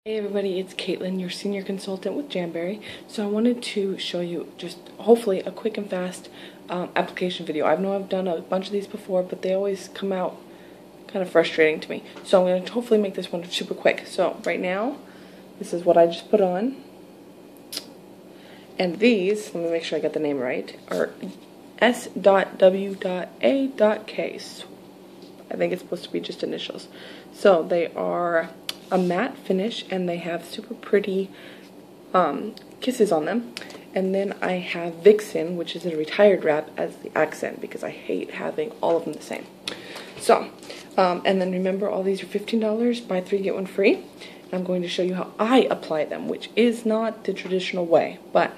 Hey everybody, it's Caitlin, your senior consultant with Jamberry. So I wanted to show you just hopefully a quick and fast application video. I know I've done a bunch of these before, but they always come out kind of frustrating to me. So I'm going to hopefully make this one super quick. So right now, this is what I just put on. And these, let me make sure I get the name right, are S.W.A.K. I think it's supposed to be just initials. So they are a matte finish and they have super pretty kisses on them. And then I have Vixen, which is a retired wrap, as the accent because I hate having all of them the same. So, and then remember, all these are $15, buy 3 get 1 free. And I'm going to show you how I apply them, which is not the traditional way, but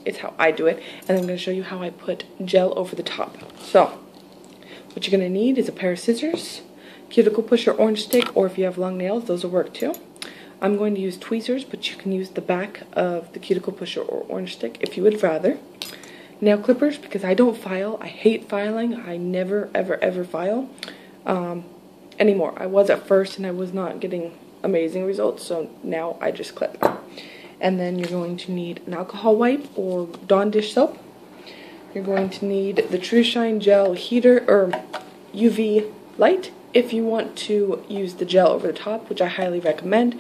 it's how I do it. And I'm going to show you how I put gel over the top. So, what you're going to need is a pair of scissors, cuticle pusher, orange stick, or if you have long nails, those will work too. I'm going to use tweezers, but you can use the back of the cuticle pusher or orange stick if you would rather. Nail clippers, because I don't file. I hate filing. I never, ever, ever file anymore. I was at first, and I was not getting amazing results, so now I just clip. And then you're going to need an alcohol wipe or Dawn dish soap. You're going to need the True Shine Gel Heater or UV light if you want to use the gel over the top, which I highly recommend,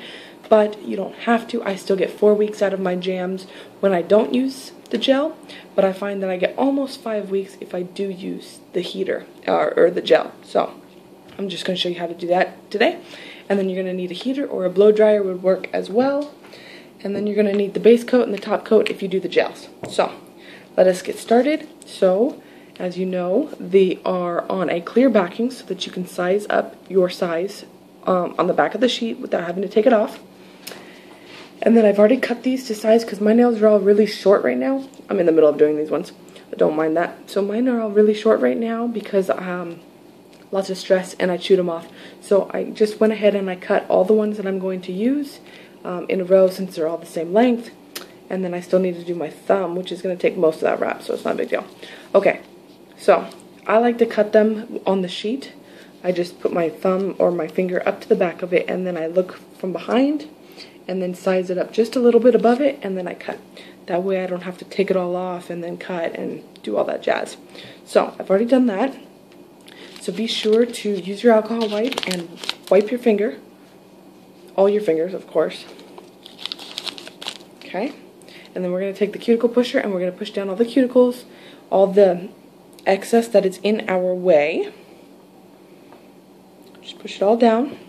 but you don't have to. I still get 4 weeks out of my jams when I don't use the gel, but I find that I get almost 5 weeks if I do use the heater or the gel. So I'm just going to show you how to do that today. And then you're going to need a heater or a blow dryer would work as well. And then you're going to need the base coat and the top coat if you do the gels. So let us get started. So, as you know, they are on a clear backing so that you can size up your size on the back of the sheet without having to take it off. And then I've already cut these to size because my nails are all really short right now. I'm in the middle of doing these ones. I don't mind that. So mine are all really short right now because lots of stress and I chewed them off. So I just went ahead and I cut all the ones that I'm going to use in a row since they're all the same length. And then I still need to do my thumb, which is going to take most of that wrap, so it's not a big deal. Okay, so I like to cut them on the sheet. I just put my thumb or my finger up to the back of it, and then I look from behind, and then size it up just a little bit above it, and then I cut. That way I don't have to take it all off and then cut and do all that jazz. So I've already done that. So be sure to use your alcohol wipe and wipe your finger. All your fingers, of course. Okay. And then we're going to take the cuticle pusher and we're going to push down all the cuticles, all the excess that is in our way. Just push it all down.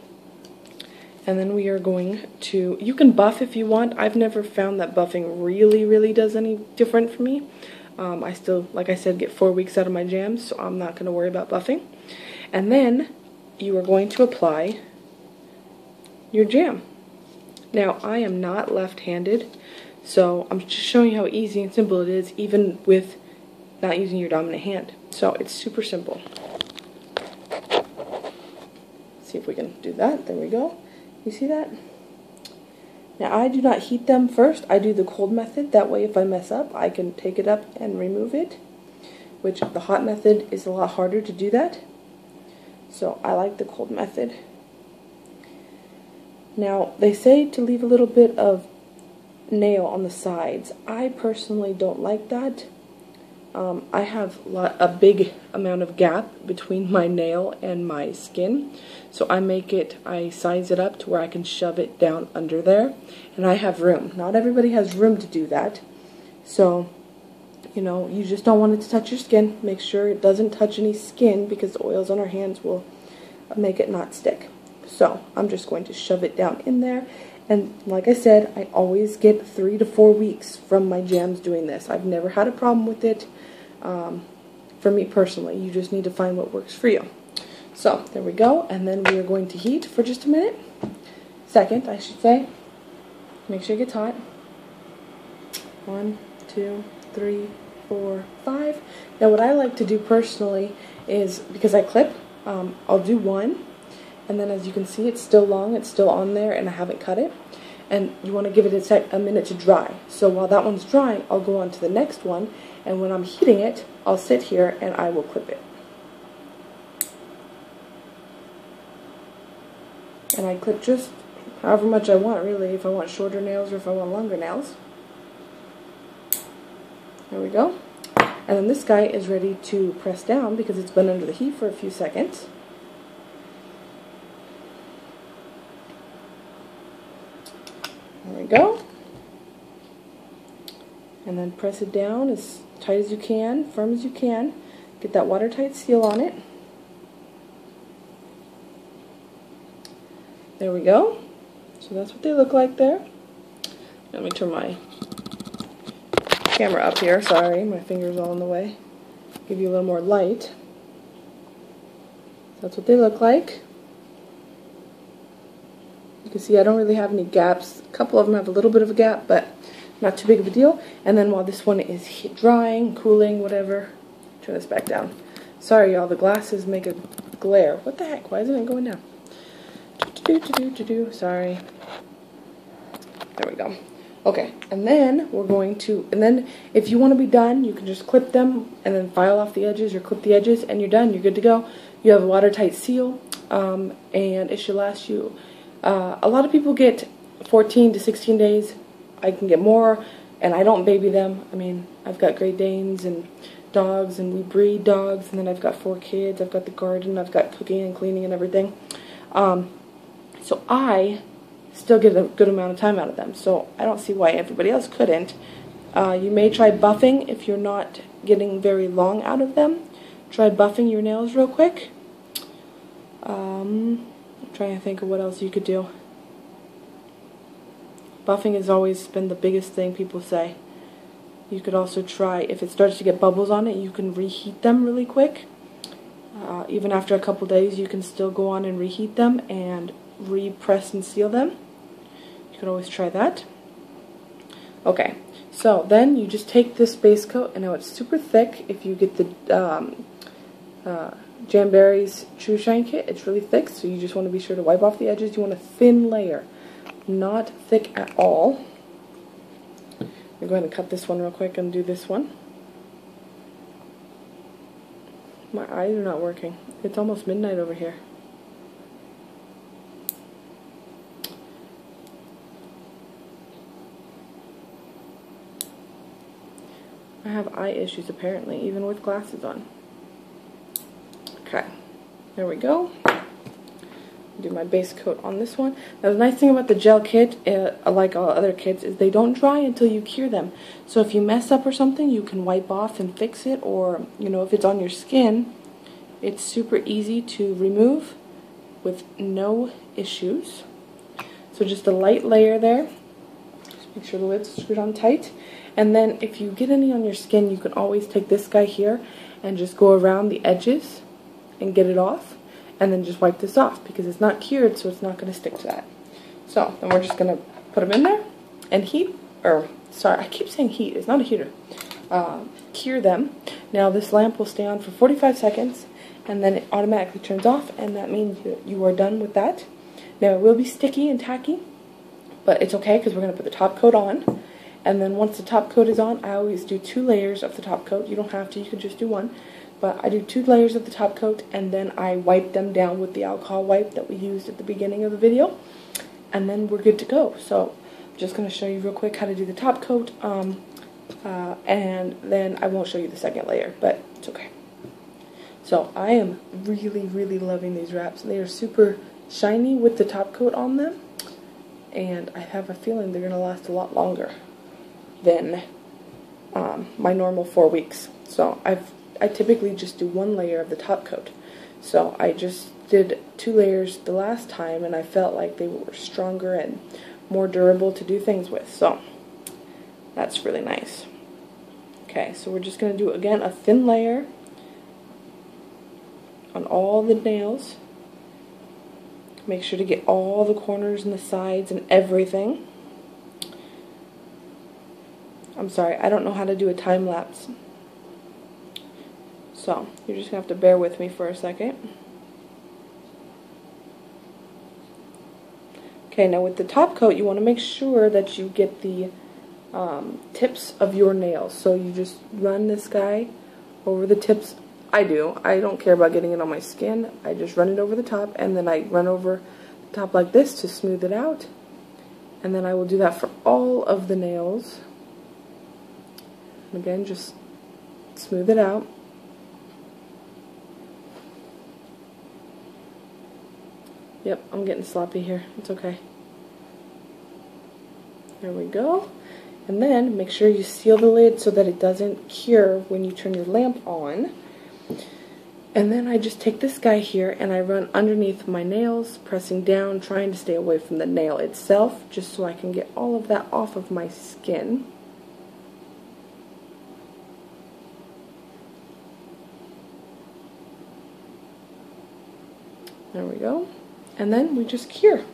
And then we are going to, you can buff if you want. I've never found that buffing really does any different for me. I still, like I said, get 4 weeks out of my jams, so I'm not going to worry about buffing. And then you are going to apply your jam. Now, I am not left-handed, so I'm just showing you how easy and simple it is, even with not using your dominant hand. So it's super simple. See if we can do that. There we go. You see that? Now, I do not heat them first. I do the cold method. That way, if I mess up, I can take it up and remove it, which the hot method is a lot harder to do that. So I like the cold method. Now, they say to leave a little bit of nail on the sides. I personally don't like that. I have a big amount of gap between my nail and my skin, so I size it up to where I can shove it down under there, and I have room. Not everybody has room to do that, so you know, you just don't want it to touch your skin. Make sure it doesn't touch any skin because the oils on our hands will make it not stick. So I'm just going to shove it down in there. And like I said, I always get 3 to 4 weeks from my jams doing this. I've never had a problem with it for me personally. You just need to find what works for you. So there we go. And then we are going to heat for just a minute. Second, I should say. Make sure it gets hot. 1, 2, 3, 4, 5. Now what I like to do personally is, because I clip, I'll do 1. And then as you can see, it's still long, it's still on there, and I haven't cut it. And you want to give it a minute to dry. So while that one's drying, I'll go on to the next one, and when I'm heating it, I'll sit here and I will clip it. And I clip just however much I want, really, if I want shorter nails or if I want longer nails. There we go. And then this guy is ready to press down because it's been under the heat for a few seconds. There we go. And then press it down as tight as you can, firm as you can. Get that watertight seal on it. There we go. So that's what they look like there. Let me turn my camera up here. Sorry, my finger's all in the way. Give you a little more light. That's what they look like. You can see I don't really have any gaps. A couple of them have a little bit of a gap, but not too big of a deal. And then while this one is drying, cooling, whatever, turn this back down. Sorry, y'all, the glasses make a glare. What the heck? Why isn't it going down? Sorry. There we go. Okay, and then we're going to, and then if you want to be done, you can just clip them and then file off the edges or clip the edges and you're done. You're good to go. You have a watertight seal, and it should last you. A lot of people get 14 to 16 days. I can get more, and I don't baby them. I mean, I've got Great Danes and dogs, and we breed dogs, and then I've got 4 kids. I've got the garden. I've got cooking and cleaning and everything. So I still get a good amount of time out of them. So I don't see why everybody else couldn't. You may try buffing if you're not getting very long out of them. Try buffing your nails real quick. I'm trying to think of what else you could do. Buffing has always been the biggest thing people say. You could also try, if it starts to get bubbles on it, you can reheat them really quick. Even after a couple days, you can still go on and reheat them and repress and seal them. You could always try that. Okay, so then you just take this base coat, and now it's super thick. If you get the Jamberry's True Shine Kit, it's really thick, so you just want to be sure to wipe off the edges. You want a thin layer, not thick at all. I'm going to cut this one real quick and do this one. My eyes are not working. It's almost midnight over here. I have eye issues apparently, even with glasses on. Okay, there we go. Do my base coat on this one. Now the nice thing about the gel kit, like all other kits, is they don't dry until you cure them. So if you mess up or something, you can wipe off and fix it, or if it's on your skin, it's super easy to remove with no issues. So just a light layer there. Just make sure the lid's screwed on tight. And then if you get any on your skin, you can always take this guy here and just go around the edges and get it off. And then just wipe this off because it's not cured, so it's not going to stick to that. So then we're just going to put them in there and heat, or sorry, I keep saying heat, it's not a heater. Cure them. Now this lamp will stay on for 45 seconds and then it automatically turns off, and that means you are done with that. Now it will be sticky and tacky, but it's okay because we're going to put the top coat on. And then once the top coat is on, I always do 2 layers of the top coat. You don't have to, you can just do 1. But I do 2 layers of the top coat, and then I wipe them down with the alcohol wipe that we used at the beginning of the video. And then we're good to go. So I'm just going to show you real quick how to do the top coat. And then I won't show you the second layer, but it's okay. So I am really, really loving these wraps. They are super shiny with the top coat on them. And I have a feeling they're going to last a lot longer than my normal 4 weeks. So I typically just do 1 layer of the top coat. So I just did 2 layers the last time, and I felt like they were stronger and more durable to do things with. So that's really nice. Okay, so we're just going to do, again, a thin layer on all the nails. Make sure to get all the corners and the sides and everything. I'm sorry, I don't know how to do a time lapse. So, you're just going to have to bear with me for a second. Okay, now with the top coat, you want to make sure that you get the tips of your nails. So you just run this guy over the tips. I don't care about getting it on my skin. I just run it over the top, and then I run over the top like this to smooth it out. And then I will do that for all of the nails. And again, just smooth it out. Yep, I'm getting sloppy here. It's okay. There we go. And then make sure you seal the lid so that it doesn't cure when you turn your lamp on. And then I just take this guy here and I run underneath my nails, pressing down, trying to stay away from the nail itself, just so I can get all of that off of my skin. There we go. And then we just cure.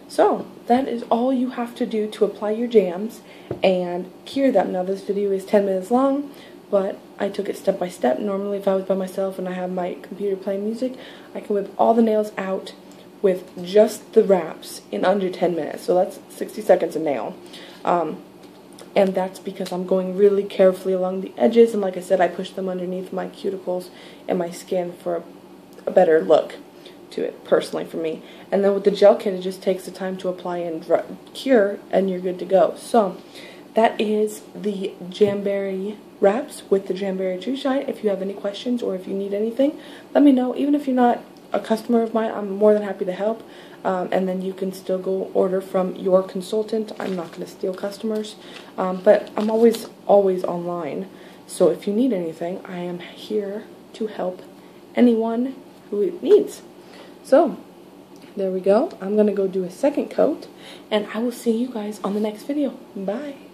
So that is all you have to do to apply your jams and cure them. Now this video is 10 minutes long, but I took it step by step. Normally if I was by myself and I have my computer playing music, I can whip all the nails out with just the wraps in under 10 minutes. So that's 60 seconds a nail. And that's because I'm going really carefully along the edges, and like I said, I push them underneath my cuticles and my skin for a better look to it, personally for me. And then with the gel kit, it just takes the time to apply and cure, and you're good to go. So that is the Jamberry wraps with the Jamberry Tree Shine. If you have any questions or if you need anything, let me know. Even if you're not a customer of mine, I'm more than happy to help. And then you can still go order from your consultant. I'm not going to steal customers, but I'm always online. So if you need anything, I am here to help anyone who it needs. So there we go. I'm going to go do a second coat, and I will see you guys on the next video. Bye.